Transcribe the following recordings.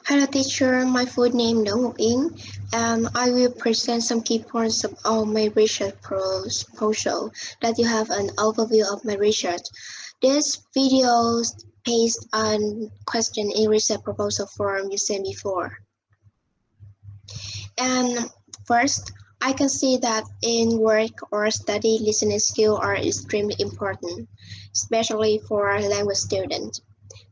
Hello teacher, my full name is Ngoc, and I will present some key points of all my research proposal that you have an overview of my research. This video is based on question in research proposal form you sent before. And first, I can see that in work or study, listening skills are extremely important, especially for language students.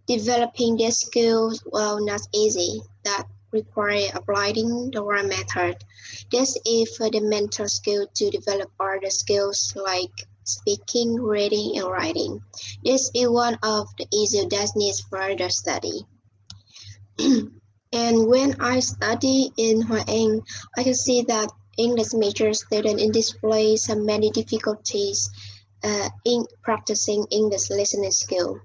Developing these skills will not easy, that require applying the right method. This is fundamental skill to develop other skills like speaking, reading, and writing. This is one of the issues that needs further study. And when I study in Hoa Anh, I can see that English major students in this place have many difficulties in practicing English listening skill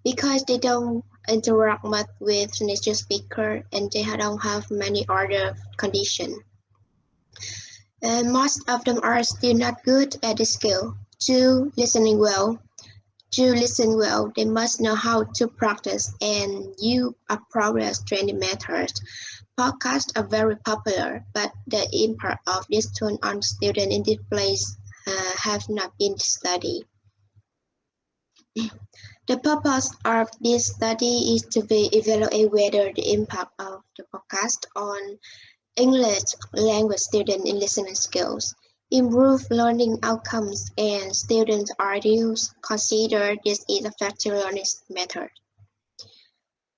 because they don't interact much with native speaker and they don't have many other conditions. And most of them are still not good at the skill. To listen well, they must know how to practice and use appropriate training methods. Podcasts are very popular, but the impact of this tool on students in this place have not been studied. The purpose of this study is to evaluate whether the impact of the podcast on English language student in listening skills, improve learning outcomes, and students are to consider this is effective learning method.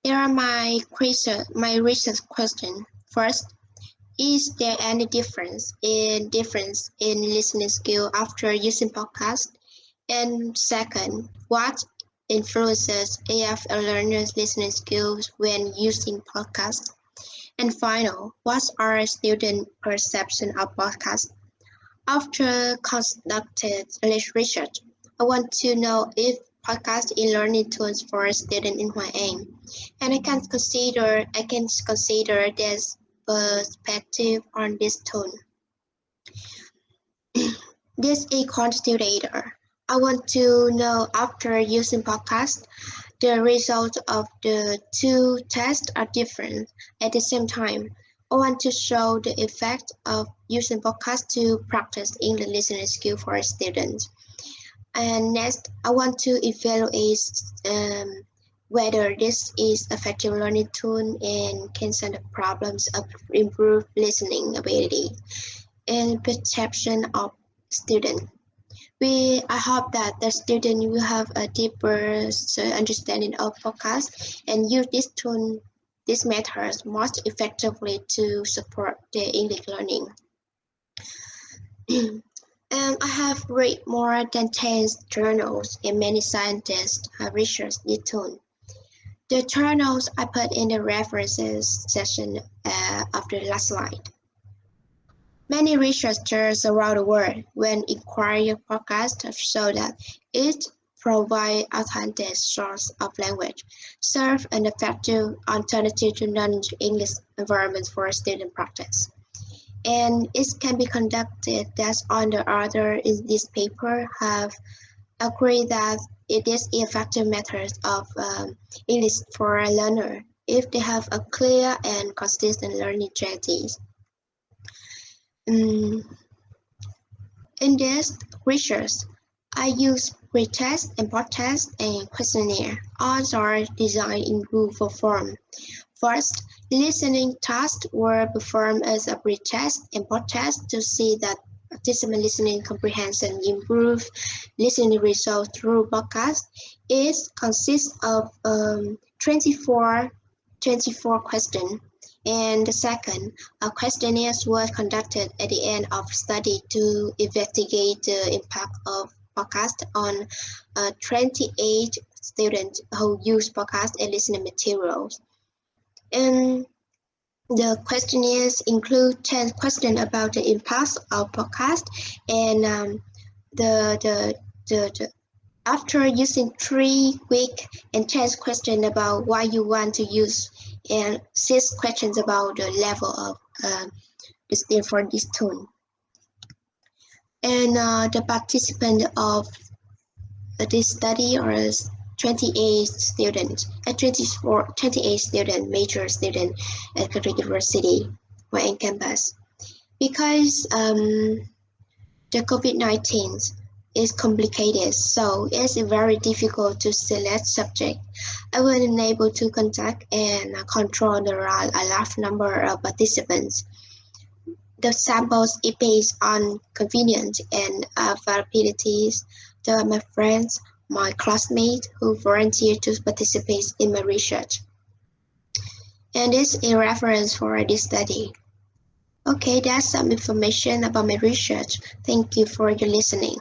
Here are my research questions. First, is there any difference in listening skill after using podcast? And second, what influences AF learners' listening skills when using podcasts? And final, what are student perception of podcasts? After conducted research, I want to know if podcast is learning tools for students in Hoa Anh, and I can consider this perspective on this tool. This is quantitator. I want to know after using podcast, the results of the two tests are different at the same time. I want to show the effect of using podcast to practice English listening skill for students. And next, I want to evaluate whether this is effective learning tool and can solve problems of improved listening ability and perception of students. I hope that the student will have a deeper understanding of podcast and use these methods most effectively to support their English learning. And I have read more than 10 journals and many scientists have researched this tool. The journals I put in the references section of the last slide. Many researchers around the world, when inquiring podcasts, have shown that it provides authentic source of language, serve an effective alternative to non-English environment for student practice. And it can be conducted as on the other in this paper have agreed that it is effective method of English for a learner if they have a clear and consistent learning strategies. In this research, I use pretest and podcast and questionnaire. All are designed in group form. First, listening tasks were performed as a pretest and podcast to see that participant listening comprehension improve listening results through podcast. It consists of 24 questions. And the second, a questionnaire was conducted at the end of study to investigate the impact of podcast on 28 students who use podcast and listening materials. And the questionnaires include 10 questions about the impact of podcast and after using 3 weeks and 10 questions about why you want to use and 6 questions about the level of the skill for this tool. And the participants of this study are 28 students, 28 student, major student at the university or in campus. Because the COVID-19 is complicated, so it's very difficult to select subject. I was unable to contact and control the large number of participants. The samples is based on convenience and availabilities. There are my friends, my classmates who volunteered to participate in my research. And this is a reference for this study. Okay, that's some information about my research. Thank you for your listening.